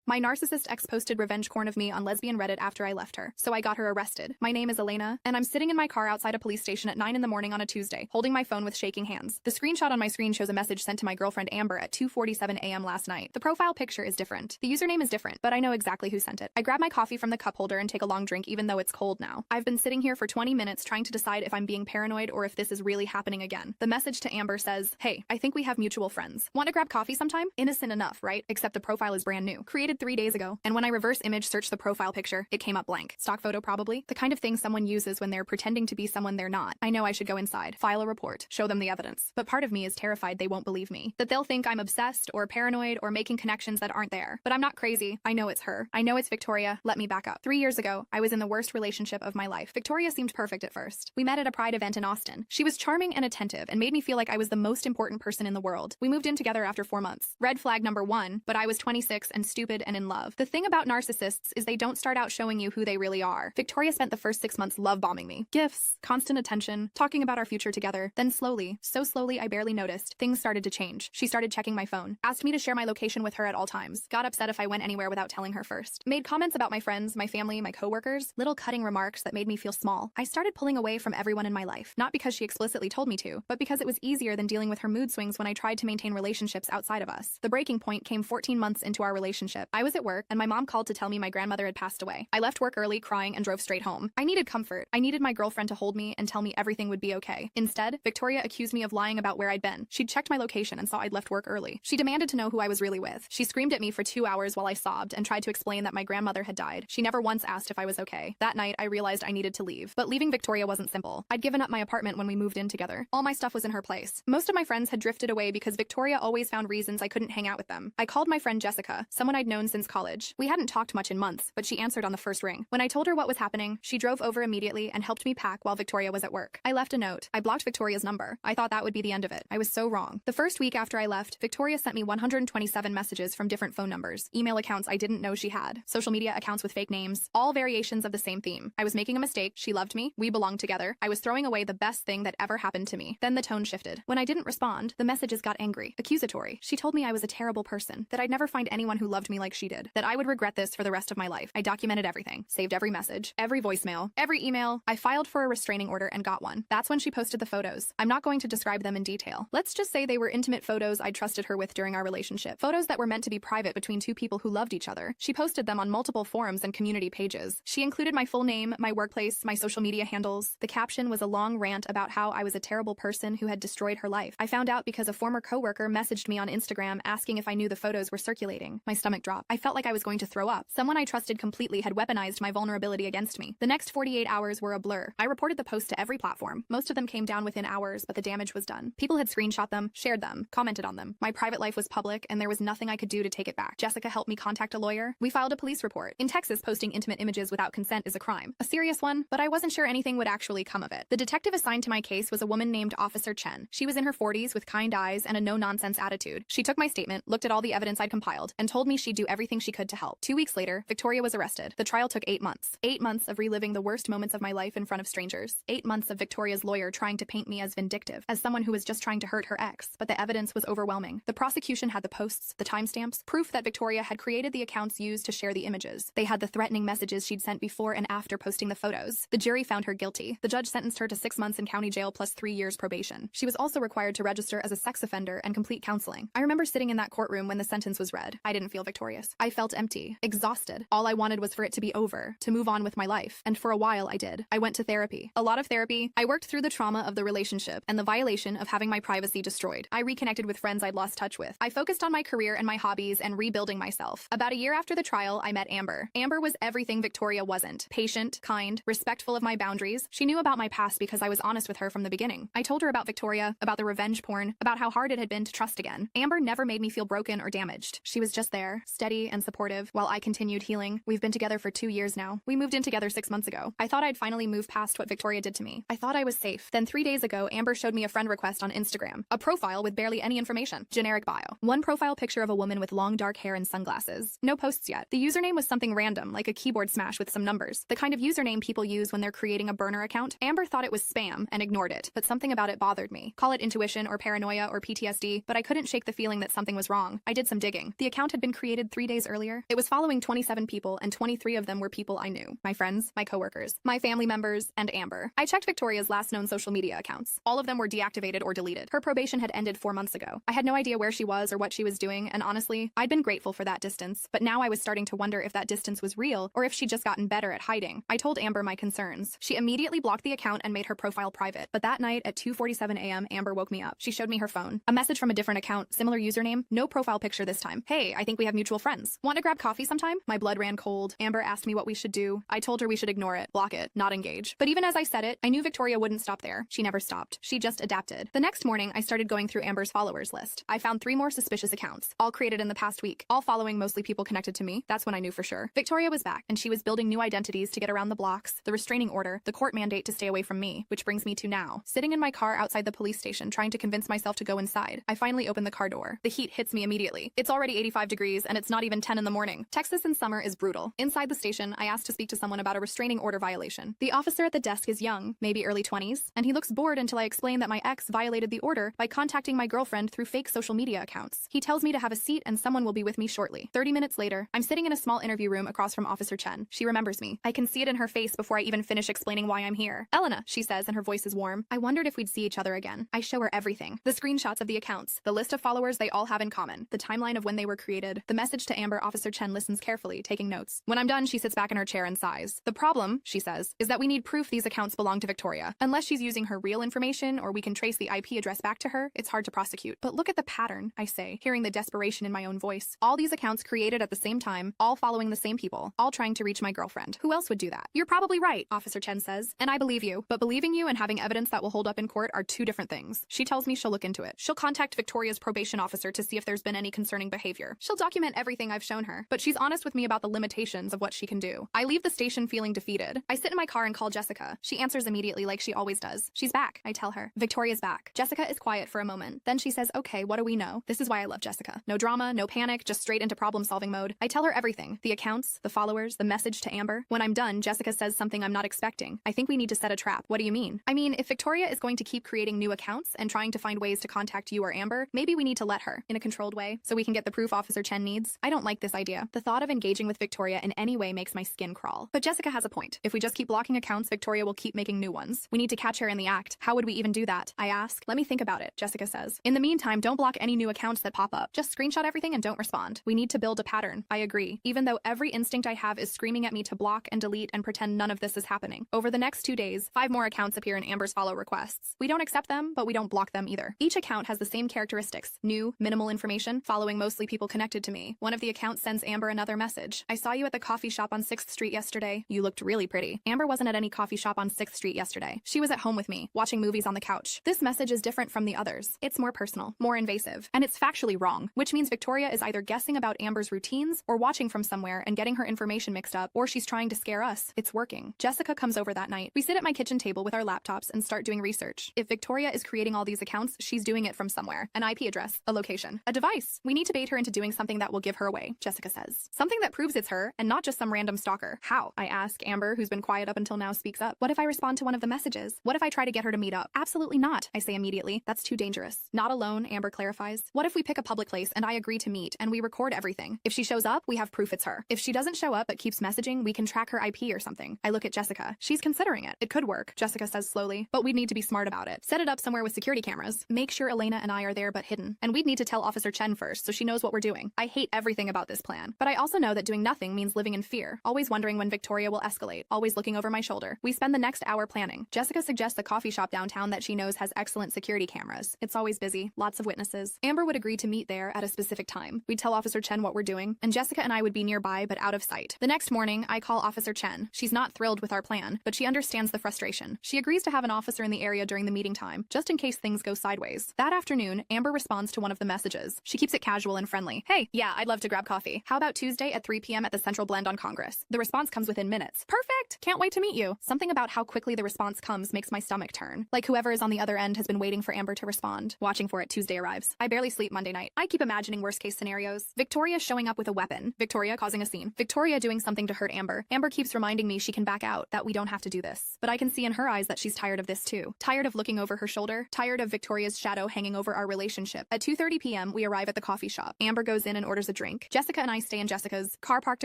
My narcissist ex posted revenge porn of me on Lesbian Reddit after I left her, so I got her arrested. My name is Elena, and I'm sitting in my car outside a police station at 9 in the morning on a Tuesday, holding my phone with shaking hands. The screenshot on my screen shows a message sent to my girlfriend Amber at 2:47 a.m. last night. The profile picture is different. The username is different, but I know exactly who sent it. I grab my coffee from the cup holder and take a long drink even though it's cold now. I've been sitting here for 20 minutes trying to decide if I'm being paranoid or if this is really happening again. The message to Amber says, "Hey, I think we have mutual friends. Want to grab coffee sometime?" Innocent enough, right? Except the profile is brand new. Created 3 days ago. And when I reverse image search the profile picture, it came up blank. Stock photo probably. The kind of thing someone uses when they're pretending to be someone they're not. I know I should go inside, file a report, show them the evidence. But part of me is terrified they won't believe me. That they'll think I'm obsessed or paranoid or making connections that aren't there. But I'm not crazy. I know it's her. I know it's Victoria. Let me back up. 3 years ago, I was in the worst relationship of my life. Victoria seemed perfect at first. We met at a Pride event in Austin. She was charming and attentive and made me feel like I was the most important person in the world. We moved in together after 4 months. Red flag number 1, but I was 26 and stupid and in love. The thing about narcissists is they don't start out showing you who they really are. Victoria spent the first 6 months love bombing me. Gifts, constant attention, talking about our future together. Then slowly, so slowly I barely noticed, things started to change. She started checking my phone, asked me to share my location with her at all times, got upset if I went anywhere without telling her first, made comments about my friends, my family, my coworkers, little cutting remarks that made me feel small. I started pulling away from everyone in my life, not because she explicitly told me to, but because it was easier than dealing with her mood swings when I tried to maintain relationships outside of us. The breaking point came 14 months into our relationship. I was at work, and my mom called to tell me my grandmother had passed away. I left work early, crying, and drove straight home. I needed comfort. I needed my girlfriend to hold me and tell me everything would be okay. Instead, Victoria accused me of lying about where I'd been. She'd checked my location and saw I'd left work early. She demanded to know who I was really with. She screamed at me for 2 hours while I sobbed and tried to explain that my grandmother had died. She never once asked if I was okay. That night, I realized I needed to leave. But leaving Victoria wasn't simple. I'd given up my apartment when we moved in together. All my stuff was in her place. Most of my friends had drifted away because Victoria always found reasons I couldn't hang out with them. I called my friend Jessica, someone I'd known since college. We hadn't talked much in months, but she answered on the first ring. When I told her what was happening, she drove over immediately and helped me pack while Victoria was at work. I left a note. I blocked Victoria's number. I thought that would be the end of it. I was so wrong. The first week after I left, Victoria sent me 127 messages from different phone numbers, email accounts I didn't know she had, social media accounts with fake names, all variations of the same theme. I was making a mistake. She loved me. We belonged together. I was throwing away the best thing that ever happened to me. Then the tone shifted. When I didn't respond, the messages got angry, accusatory. She told me I was a terrible person, that I'd never find anyone who loved me like she did, that I would regret this for the rest of my life. I documented everything, saved every message, every voicemail, every email. I filed for a restraining order and got one. That's when she posted the photos. I'm not going to describe them in detail. Let's just say they were intimate photos I trusted her with during our relationship. Photos that were meant to be private between two people who loved each other. She posted them on multiple forums and community pages. She included my full name, my workplace, my social media handles. The caption was a long rant about how I was a terrible person who had destroyed her life. I found out because a former coworker messaged me on Instagram asking if I knew the photos were circulating. My stomach dropped. I felt like I was going to throw up. Someone I trusted completely had weaponized my vulnerability against me. The next 48 hours were a blur. I reported the post to every platform. Most of them came down within hours, but the damage was done. People had screenshot them, shared them, commented on them. My private life was public, and there was nothing I could do to take it back. Jessica helped me contact a lawyer. We filed a police report. In Texas, posting intimate images without consent is a crime. A serious one, but I wasn't sure anything would actually come of it. The detective assigned to my case was a woman named Officer Chen. She was in her 40s with kind eyes and a no-nonsense attitude. She took my statement, looked at all the evidence I'd compiled, and told me she'd do everything she could to help. 2 weeks later, Victoria was arrested. The trial took 8 months. 8 months of reliving the worst moments of my life in front of strangers. 8 months of Victoria's lawyer trying to paint me as vindictive, as someone who was just trying to hurt her ex. But the evidence was overwhelming. The prosecution had the posts, the timestamps, proof that Victoria had created the accounts used to share the images. They had the threatening messages she'd sent before and after posting the photos. The jury found her guilty. The judge sentenced her to 6 months in county jail plus 3 years probation. She was also required to register as a sex offender and complete counseling. I remember sitting in that courtroom when the sentence was read. I didn't feel victorious. I felt empty, exhausted. All I wanted was for it to be over, to move on with my life. And for a while I did. I went to therapy. A lot of therapy. I worked through the trauma of the relationship and the violation of having my privacy destroyed. I reconnected with friends I'd lost touch with. I focused on my career and my hobbies and rebuilding myself. About a year after the trial, I met Amber. Amber was everything Victoria wasn't. Patient, kind, respectful of my boundaries. She knew about my past because I was honest with her from the beginning. I told her about Victoria, about the revenge porn, about how hard it had been to trust again. Amber never made me feel broken or damaged. She was just there, steady and supportive, while I continued healing. We've been together for 2 years now. We moved in together 6 months ago. I thought I'd finally move past what Victoria did to me. I thought I was safe. Then 3 days ago, Amber showed me a friend request on Instagram. A profile with barely any information. Generic bio. One profile picture of a woman with long dark hair and sunglasses. No posts yet. The username was something random, like a keyboard smash with some numbers. The kind of username people use when they're creating a burner account. Amber thought it was spam and ignored it, but something about it bothered me. Call it intuition or paranoia or PTSD, but I couldn't shake the feeling that something was wrong. I did some digging. The account had been created 3 days earlier? It was following 27 people, and 23 of them were people I knew. My friends, my coworkers, my family members, and Amber. I checked Victoria's last known social media accounts. All of them were deactivated or deleted. Her probation had ended 4 months ago. I had no idea where she was or what she was doing, and honestly, I'd been grateful for that distance, but now I was starting to wonder if that distance was real or if she'd just gotten better at hiding. I told Amber my concerns. She immediately blocked the account and made her profile private, but that night at 2:47 a.m., Amber woke me up. She showed me her phone. A message from a different account, similar username, no profile picture this time. Hey, I think we have mutual friends. Want to grab coffee sometime? My blood ran cold. Amber asked me what we should do. I told her we should ignore it, block it, not engage. But even as I said it, I knew Victoria wouldn't stop there. She never stopped. She just adapted. The next morning, I started going through Amber's followers list. I found 3 more suspicious accounts, all created in the past week, all following mostly people connected to me. That's when I knew for sure. Victoria was back, and she was building new identities to get around the blocks, the restraining order, the court mandate to stay away from me, which brings me to now. Sitting in my car outside the police station, trying to convince myself to go inside. I finally open the car door. The heat hits me immediately. It's already 85 degrees, and it's not even 10 in the morning. Texas in summer is brutal. Inside the station, I asked to speak to someone about a restraining order violation. The officer at the desk is young, maybe early 20s, and he looks bored until I explain that my ex violated the order by contacting my girlfriend through fake social media accounts. He tells me to have a seat and someone will be with me shortly. 30 minutes later, I'm sitting in a small interview room across from Officer Chen. She remembers me. I can see it in her face before I even finish explaining why I'm here. Elena, she says, and her voice is warm. I wondered if we'd see each other again. I show her everything. The screenshots of the accounts, the list of followers they all have in common, the timeline of when they were created, the message to Amber. Officer Chen listens carefully, taking notes. When I'm done, she sits back in her chair and sighs. The problem, she says, is that we need proof these accounts belong to Victoria. Unless she's using her real information or we can trace the IP address back to her, it's hard to prosecute. But look at the pattern, I say, hearing the desperation in my own voice. All these accounts created at the same time, all following the same people, all trying to reach my girlfriend. Who else would do that? You're probably right, Officer Chen says, and I believe you. But believing you and having evidence that will hold up in court are 2 different things. She tells me she'll look into it. She'll contact Victoria's probation officer to see if there's been any concerning behavior. She'll document everything I've shown her, but she's honest with me about the limitations of what she can do. I leave the station feeling defeated. I sit in my car and call Jessica. She answers immediately like she always does. She's back, I tell her. Victoria's back. Jessica is quiet for a moment. Then she says, okay, what do we know? This is why I love Jessica. No drama, no panic, just straight into problem-solving mode. I tell her everything. The accounts, the followers, the message to Amber. When I'm done, Jessica says something I'm not expecting. I think we need to set a trap. What do you mean? I mean, if Victoria is going to keep creating new accounts and trying to find ways to contact you or Amber, maybe we need to let her, in a controlled way, so we can get the proof Officer Chen needs. I don't like this idea. The thought of engaging with Victoria in any way makes my skin crawl. But Jessica has a point. If we just keep blocking accounts, Victoria will keep making new ones. We need to catch her in the act. How would we even do that? I ask. Let me think about it, Jessica says. In the meantime, don't block any new accounts that pop up. Just screenshot everything and don't respond. We need to build a pattern. I agree. Even though every instinct I have is screaming at me to block and delete and pretend none of this is happening. Over the next 2 days, 5 more accounts appear in Amber's follow requests. We don't accept them, but we don't block them either. Each account has the same characteristics. New, minimal information, following mostly people connected to me. One of the accounts sends Amber another message. I saw you at the coffee shop on 6th Street yesterday. You looked really pretty. Amber wasn't at any coffee shop on 6th Street yesterday. She was at home with me, watching movies on the couch. This message is different from the others. It's more personal, more invasive, and it's factually wrong, which means Victoria is either guessing about Amber's routines or watching from somewhere and getting her information mixed up, or she's trying to scare us. It's working. Jessica comes over that night. We sit at my kitchen table with our laptops and start doing research. If Victoria is creating all these accounts, she's doing it from somewhere. An IP address, a location, a device. We need to bait her into doing something that will give her away, Jessica says. Something that proves it's her and not just some random stalker. How? I ask. Amber, who's been quiet up until now, speaks up. What if I respond to one of the messages? What if I try to get her to meet up? Absolutely not, I say immediately. That's too dangerous. Not alone, Amber clarifies. What if we pick a public place and I agree to meet and we record everything? If she shows up, we have proof it's her. If she doesn't show up but keeps messaging, we can track her IP or something. I look at Jessica. She's considering it. It could work, Jessica says slowly, but we'd need to be smart about it. Set it up somewhere with security cameras. Make sure Elena and I are there but hidden. And we'd need to tell Officer Chen first so she knows what we're doing. I hate everything about this plan, but I also know that doing nothing means living in fear, always wondering when Victoria will escalate, always looking over my shoulder. We spend the next hour planning. Jessica suggests a coffee shop downtown that she knows has excellent security cameras. It's always busy, lots of witnesses. Amber would agree to meet there at a specific time. We'd tell Officer Chen what we're doing, and Jessica and I would be nearby but out of sight. The next morning, I call Officer Chen. She's not thrilled with our plan, but she understands the frustration. She agrees to have an officer in the area during the meeting time, just in case things go sideways. That afternoon, Amber responds to one of the messages. She keeps it casual and friendly. Hey, yeah, I'd love to grab coffee. How about Tuesday at 3 p.m. at the Central Blend on Congress? The response comes within minutes. Perfect! Can't wait to meet you. Something about how quickly the response comes makes my stomach turn. Like whoever is on the other end has been waiting for Amber to respond. Watching for it, Tuesday arrives. I barely sleep Monday night. I keep imagining worst case scenarios. Victoria showing up with a weapon. Victoria causing a scene. Victoria doing something to hurt Amber. Amber keeps reminding me she can back out, that we don't have to do this. But I can see in her eyes that she's tired of this too. Tired of looking over her shoulder. Tired of Victoria's shadow hanging over our relationship. At 2:30 p.m., we arrive at the coffee shop. Amber goes in and orders a drink. Jessica and I stay in Jessica's car parked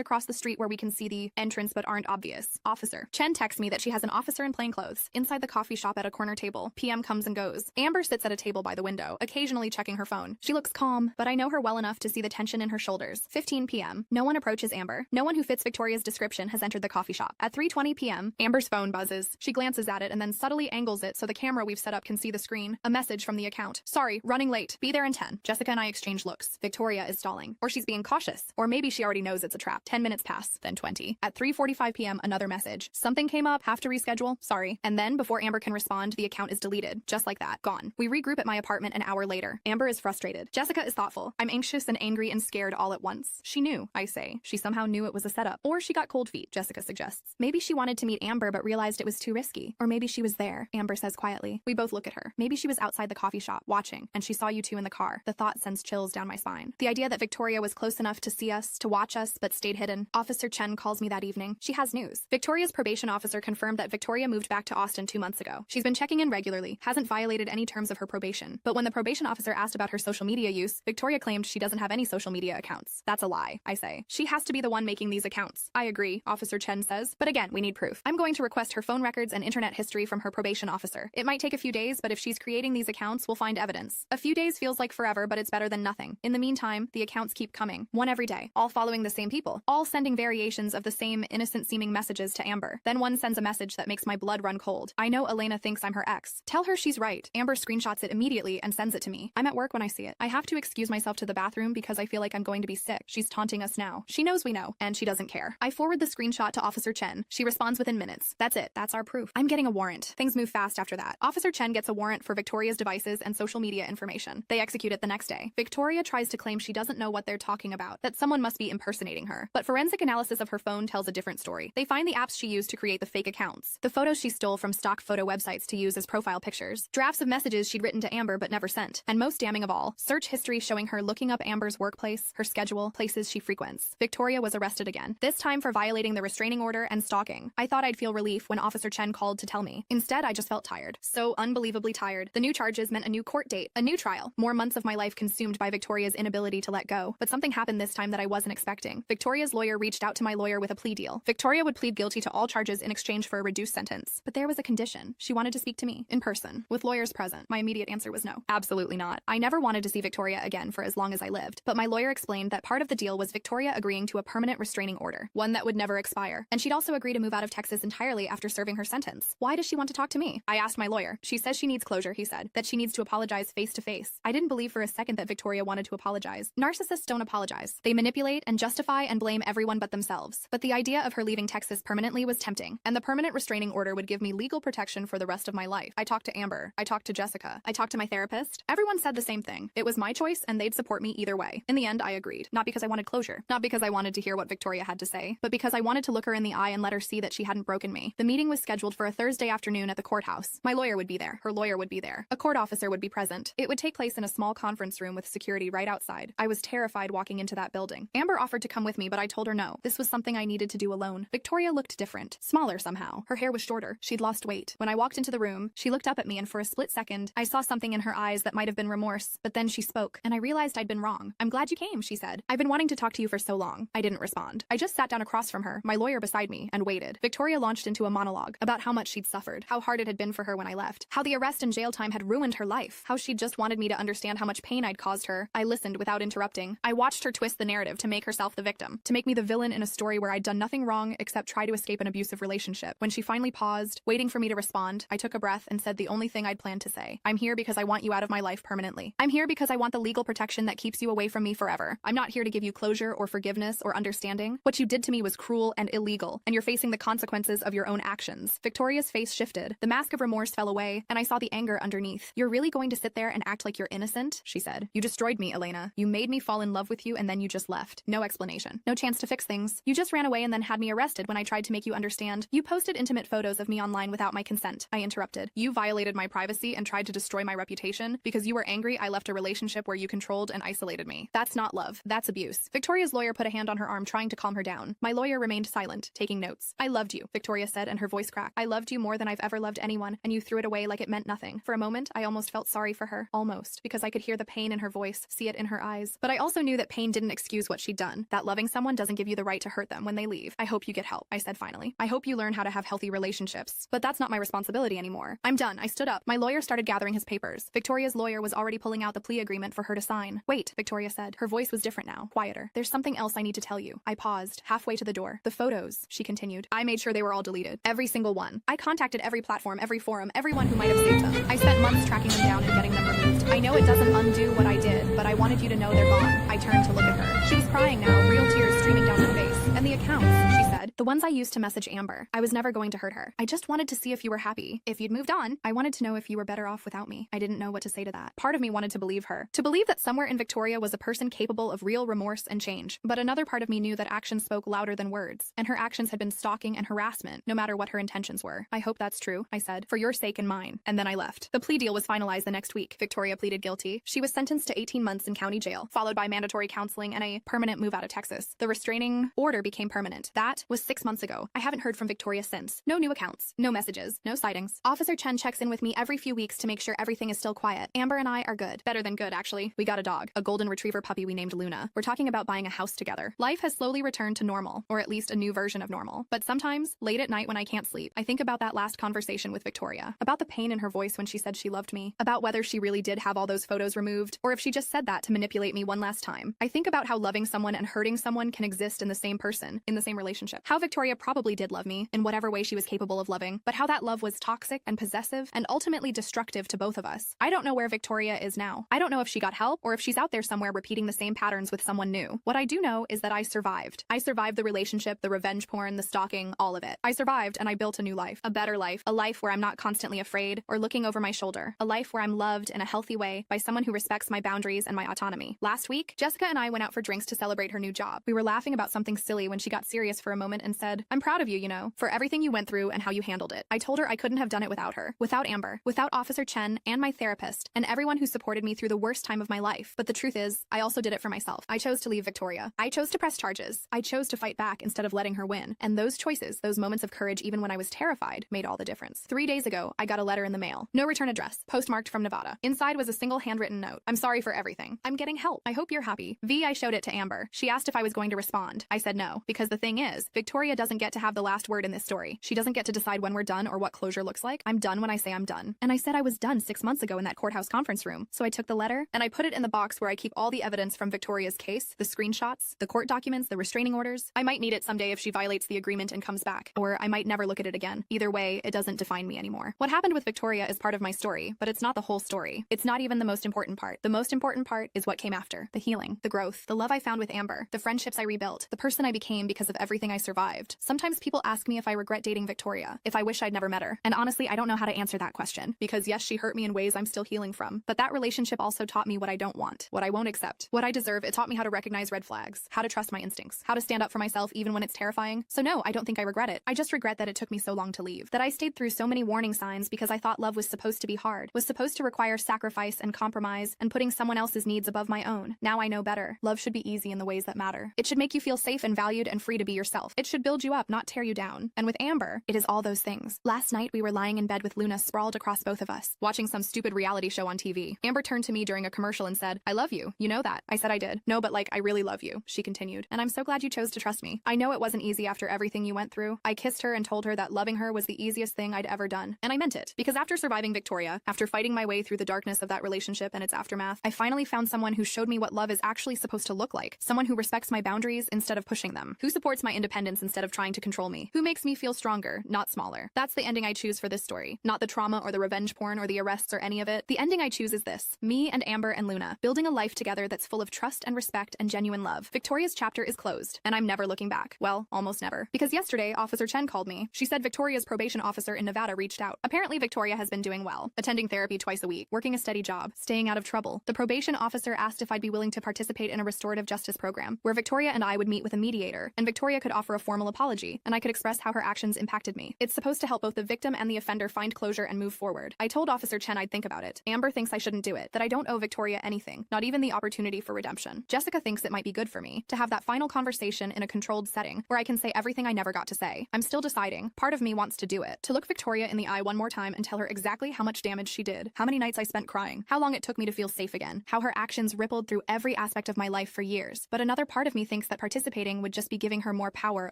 across the street where we can see the entrance but aren't obvious. Officer. Chen texts me that she has an officer in plain clothes inside the coffee shop at a corner table. PM comes and goes. Amber sits at a table by the window, occasionally checking her phone. She looks calm, but I know her well enough to see the tension in her shoulders. 15 p.m. No one approaches Amber. No one who fits Victoria's description has entered the coffee shop. At 3:20 p.m., Amber's phone buzzes. She glances at it and then subtly angles it so the camera we've set up can see the screen. A message from the account. Sorry, running late. Be there in 10. Jessica and I exchange looks. Victoria is stalling. Or she's being cautious. Or maybe she already knows it's a trap. 10 minutes pass, then 20. At 3:45 p.m., another message. Something came up, have to reschedule, sorry. And then, before Amber can respond, the account is deleted. Just like that. Gone. We regroup at my apartment an hour later. Amber is frustrated. Jessica is thoughtful. I'm anxious and angry and scared all at once. She knew, I say. She somehow knew it was a setup. Or she got cold feet, Jessica suggests. Maybe she wanted to meet Amber but realized it was too risky. Or maybe she was there, Amber says quietly. We both look at her. Maybe she was outside the coffee shop, watching, and she saw you two in the car. The thought sends chills down my spine. The idea that Victoria was close enough to see us, to watch us, but stayed hidden. Officer Chen calls me that evening. She has news. Victoria's probation officer confirmed that Victoria moved back to Austin 2 months ago. She's been checking in regularly, hasn't violated any terms of her probation. But when the probation officer asked about her social media use, Victoria claimed she doesn't have any social media accounts. That's a lie, I say. She has to be the one making these accounts. I agree, Officer Chen says. But again, we need proof. I'm going to request her phone records and internet history from her probation officer. It might take a few days, but if she's creating these accounts, we'll find evidence. A few days feels like forever, but it's better than nothing. In the meantime, the accounts keep coming. One every day. All following the same people. All sending variations of the same innocent-seeming messages to Amber. Then one sends a message that makes my blood run cold. I know Elena thinks I'm her ex. Tell her she's right. Amber screenshots it immediately and sends it to me. I'm at work when I see it. I have to excuse myself to the bathroom because I feel like I'm going to be sick. She's taunting us now. She knows we know, and she doesn't care. I forward the screenshot to Officer Chen. She responds within minutes. That's it. That's our proof. I'm getting a warrant. Things move fast after that. Officer Chen gets a warrant for Victoria's devices and social media information. They execute it the next day. Victoria tries to claim she doesn't know what they're talking about, that someone must be impersonating her. But forensic analysis of her phone tells a different story. They find the apps she used to create the fake accounts, the photos she stole from stock photo websites to use as profile pictures, drafts of messages she'd written to Amber but never sent, and most damning of all, search history showing her looking up Amber's workplace, her schedule, places she frequents. Victoria was arrested again, this time for violating the restraining order and stalking. I thought I'd feel relief when Officer Chen called to tell me. Instead, I just felt tired. So unbelievably tired. The new charges meant a new court date, a new trial, more months of my life consumed by Victoria's inability to let go. But something happened this time that I wasn't expecting. Victoria's lawyer reached out to my lawyer with a plea deal. Victoria would plead guilty to all charges in exchange for a reduced sentence. But there was a condition. She wanted to speak to me, in person, with lawyers present. My immediate answer was no. Absolutely not. I never wanted to see Victoria again for as long as I lived. But my lawyer explained that part of the deal was Victoria agreeing to a permanent restraining order, one that would never expire. And she'd also agree to move out of Texas entirely after serving her sentence. Why does she want to talk to me? I asked my lawyer. She says she needs closure, he said, that she needs to apologize face to face. I didn't believe for a second that Victoria wanted to apologize. Narcissists don't apologize. They manipulate and justify and blame everyone but themselves. But the idea of her leaving Texas permanently was tempting, and the permanent restraining order would give me legal protection for the rest of my life. I talked to Amber. I talked to Jessica. I talked to my therapist. Everyone said the same thing. It was my choice and they'd support me either way. In the end, I agreed. Not because I wanted closure. Not because I wanted to hear what Victoria had to say, but because I wanted to look her in the eye and let her see that she hadn't broken me. The meeting was scheduled for a Thursday afternoon at the courthouse. My lawyer would be there. Her lawyer would be there. A court officer would be present. It would take place in a small conference room with security right outside. I was terrified walking into that building. Amber offered to come with me, but I told her no. This was something I needed to do alone. Victoria looked different. Smaller somehow. Her hair was shorter. She'd lost weight. When I walked into the room, she looked up at me and for a split second, I saw something in her eyes that might have been remorse, but then she spoke, and I realized I'd been wrong. I'm glad you came, she said. I've been wanting to talk to you for so long. I didn't respond. I just sat down across from her, my lawyer beside me, and waited. Victoria launched into a monologue about how much she'd suffered, how hard it had been for her when I left, how the arrest and jail time had ruined her life, how she'd just wanted me to understand how much pain I'd caused her. I listened without interrupting. I watched her twist the narrative to make herself the victim, to make me the villain in a story where I'd done nothing wrong except try to escape an abusive relationship. When she finally paused, waiting for me to respond, I took a breath and said the only thing I'd planned to say. I'm here because I want you out of my life permanently. I'm here because I want the legal protection that keeps you away from me forever. I'm not here to give you closure or forgiveness or understanding. What you did to me was cruel and illegal, and you're facing the consequences of your own actions. Victoria's face shifted. The mask of remorse fell away, and I saw the anger underneath. You're really going to sit there and act like you're innocent? She said. You destroyed me, Elena. You made me fall in love with you and then you just left. No explanation. No chance to fix things. You just ran away and then had me arrested when I tried to make you understand. You posted intimate photos of me online without my consent. I interrupted. You violated my privacy and tried to destroy my reputation. Because you were angry, I left a relationship where you controlled and isolated me. That's not love. That's abuse. Victoria's lawyer put a hand on her arm trying to calm her down. My lawyer remained silent, taking notes. I loved you, Victoria said, and her voice cracked. I loved you more than I've ever loved anyone, and you threw it away like it meant nothing. For a moment, I almost felt sorry for her. Almost. Because I could hear the pain in her voice, see it in her eyes. But I also knew that that pain didn't excuse what she'd done, that loving someone doesn't give you the right to hurt them when they leave. I hope you get help, I said finally. I hope you learn how to have healthy relationships. But that's not my responsibility anymore. I'm done. I stood up. My lawyer started gathering his papers. Victoria's lawyer was already pulling out the plea agreement for her to sign. Wait, Victoria said. Her voice was different now, quieter. There's something else I need to tell you. I paused, halfway to the door. The photos, she continued. I made sure they were all deleted. Every single one. I contacted every platform, every forum, everyone who might have saved them. I spent months tracking them down and getting them removed. I know it doesn't undo what I did, but I wanted you to know they're gone. I turned to look at her. She was crying now, real tears streaming down her face. And the accounts, she said. The ones I used to message Amber. I was never going to hurt her. I just wanted to see if you were happy. If you'd moved on. I wanted to know if you were better off without me. I didn't know what to say to that. Part of me wanted to believe her. To believe that somewhere in Victoria was a person capable of real remorse and change. But another part of me knew that actions spoke louder than words. And her actions had been stalking and harassment, no matter what her intentions were. I hope that's true, I said. For your sake and mine. And then I left. The plea deal was finalized the next week. Victoria pleaded guilty. She was sentenced to 18 months in county jail, followed by mandatory counseling and a permanent move out of Texas. The restraining order became permanent. That was 6 months ago. I haven't heard from Victoria since. No new accounts, no messages, no sightings. Officer Chen checks in with me every few weeks to make sure everything is still quiet. Amber and I are good. Better than good, actually. We got a dog, a golden retriever puppy we named Luna. We're talking about buying a house together. Life has slowly returned to normal, or at least a new version of normal. But sometimes, late at night when I can't sleep, I think about that last conversation with Victoria, about the pain in her voice when she said she loved me, about whether she really did have all those photos removed, or if she just said that to manipulate me one last time. I think about how loving someone and hurting someone can exist in the same person, in the same relationship. How Victoria probably did love me, in whatever way she was capable of loving, but how that love was toxic and possessive and ultimately destructive to both of us. I don't know where Victoria is now. I don't know if she got help or if she's out there somewhere repeating the same patterns with someone new. What I do know is that I survived. I survived the relationship, the revenge porn, the stalking, all of it. I survived and I built a new life, a better life, a life where I'm not constantly afraid or looking over my shoulder, a life where I'm loved in a healthy way by someone who respects my boundaries and my autonomy. Last week, Jessica and I went out for drinks to celebrate her new job. We were laughing about something silly when she got serious for a moment and said, "I'm proud of you, for everything you went through and how you handled it." I told her I couldn't have done it without her, without Amber, without Officer Chen and my therapist, and everyone who supported me through the worst time of my life. But the truth is, I also did it for myself. I chose to leave Victoria. I chose to press charges. I chose to fight back instead of letting her win. And those choices, those moments of courage even when I was terrified, made all the difference. 3 days ago, I got a letter in the mail. No return address, postmarked from Nevada. Inside was a single handwritten note. "I'm sorry for everything. I'm getting help. I hope you're happy." I showed it to Amber. She asked if I was going to respond. I said no, because the thing is, Victoria doesn't get to have the last word in this story. She doesn't get to decide when we're done or what closure looks like. I'm done when I say I'm done. And I said I was done 6 months ago in that courthouse conference room. So I took the letter and I put it in the box where I keep all the evidence from Victoria's case, the screenshots, the court documents, the restraining orders. I might need it someday if she violates the agreement and comes back, or I might never look at it again. Either way, it doesn't define me anymore. What happened with Victoria is part of my story, but it's not the whole story. It's not even the most important part. The most important part is what came after. The healing, the growth, the love I found with Amber, the friendships I rebuilt, the person I became because of everything I survived. Sometimes people ask me if I regret dating Victoria, if I wish I'd never met her. And honestly, I don't know how to answer that question, because yes, she hurt me in ways I'm still healing from, but that relationship also taught me what I don't want, what I won't accept, what I deserve. It taught me how to recognize red flags, how to trust my instincts, how to stand up for myself even when it's terrifying. So no, I don't think I regret it. I just regret that it took me so long to leave, that I stayed through so many warning signs because I thought love was supposed to be hard, was supposed to require sacrifice and compromise and putting someone else's needs above my own. Now I know better. Love should be easy in the ways that matter. It should make you feel safe and valued and free to be yourself. It should build you up, not tear you down. And with Amber, it is all those things. Last night, we were lying in bed with Luna sprawled across both of us, watching some stupid reality show on TV. Amber turned to me during a commercial and said, "I love you. You know that." I said I did. "No, but like, I really love you," she continued. "And I'm so glad you chose to trust me. I know it wasn't easy after everything you went through." I kissed her and told her that loving her was the easiest thing I'd ever done. And I meant it. Because after surviving Victoria, after fighting my way through the darkness of that relationship and its aftermath, I finally found someone who showed me what love is actually supposed to look like. Someone who respects my boundaries instead of pushing them. Who supports my independence instead of trying to control me. Who makes me feel stronger, not smaller. That's the ending I choose for this story. Not the trauma or the revenge porn or the arrests or any of it. The ending I choose is this. Me and Amber and Luna, building a life together that's full of trust and respect and genuine love. Victoria's chapter is closed, and I'm never looking back. Well, almost never. Because yesterday, Officer Chen called me. She said Victoria's probation officer in Nevada reached out. Apparently, Victoria has been doing well, attending therapy twice a week, working a steady job, staying out of trouble. The probation officer asked if I'd be willing to participate in a restorative justice program, where Victoria and I would meet with a mediator, and Victoria could offer a formal apology, and I could express how her actions impacted me. It's supposed to help both the victim and the offender find closure and move forward. I told Officer Chen I'd think about it. Amber thinks I shouldn't do it, that I don't owe Victoria anything, not even the opportunity for redemption. Jessica thinks it might be good for me to have that final conversation in a controlled setting where I can say everything I never got to say. I'm still deciding. Part of me wants to do it, to look Victoria in the eye one more time and tell her exactly how much damage she did, how many nights I spent crying, how long it took me to feel safe again, how her actions rippled through every aspect of my life for years. But another part of me thinks that participating would just be giving her more power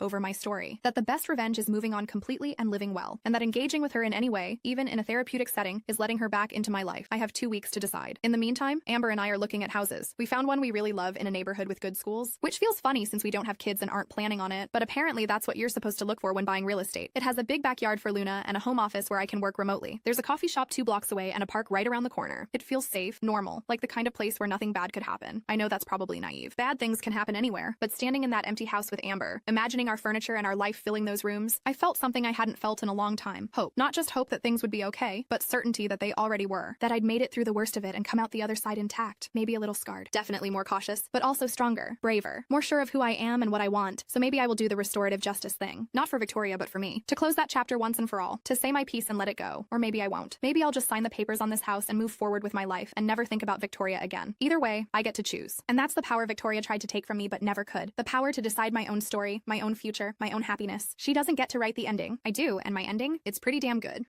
over my story, that the best revenge is moving on completely and living well, and that engaging with her in any way, even in a therapeutic setting, is letting her back into my life. I have 2 weeks to decide. In the meantime, Amber and I are looking at houses. We found one we really love in a neighborhood with good schools, which feels funny since we don't have kids and aren't planning on it, but apparently that's what you're supposed to look for when buying real estate. It has a big backyard for Luna and a home office where I can work remotely. There's a coffee shop 2 blocks away and a park right around the corner. It feels safe, normal, like the kind of place where nothing bad could happen. I know that's probably naive. Bad things can happen anywhere, but standing in that empty house with Amber, imagining our furniture and our life filling those rooms, I felt something I hadn't felt in a long time. Hope. Not just hope that things would be okay, but certainty that they already were. That I'd made it through the worst of it and come out the other side intact. Maybe a little scarred. Definitely more cautious, but also stronger, braver, more sure of who I am and what I want. So maybe I will do the restorative justice thing. Not for Victoria, but for me. To close that chapter once and for all. To say my piece and let it go. Or maybe I won't. Maybe I'll just sign the papers on this house and move forward with my life and never think about Victoria again. Either way, I get to choose. And that's the power Victoria tried to take from me but never could. The power to decide my own story, my own future, my own happiness. She doesn't get to write the ending. I do, and my ending, it's pretty damn good.